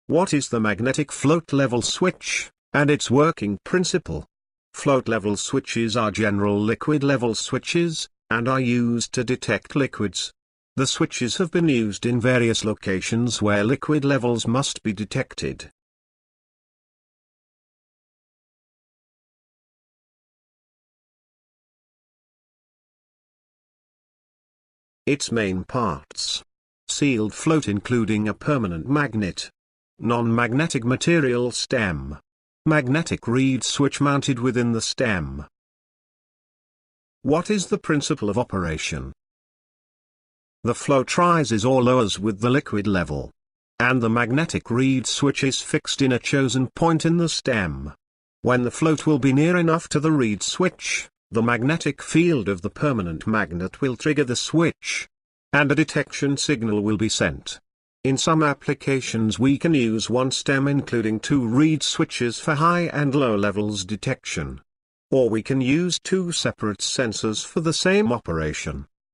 What is the magnetic float level switch, and its working principle? Float level switches are general liquid level switches, and are used to detect liquids. The switches have been used in various locations where liquid levels must be detected. Its main parts. Sealed float including a permanent magnet. Non-magnetic material stem. Magnetic reed switch mounted within the stem. What is the principle of operation? The float rises or lowers with the liquid level, and the magnetic reed switch is fixed in a chosen point in the stem. When the float will be near enough to the reed switch, the magnetic field of the permanent magnet will trigger the switch, and a detection signal will be sent. In some applications we can use one stem including two reed switches for high and low levels detection. Or we can use two separate sensors for the same operation.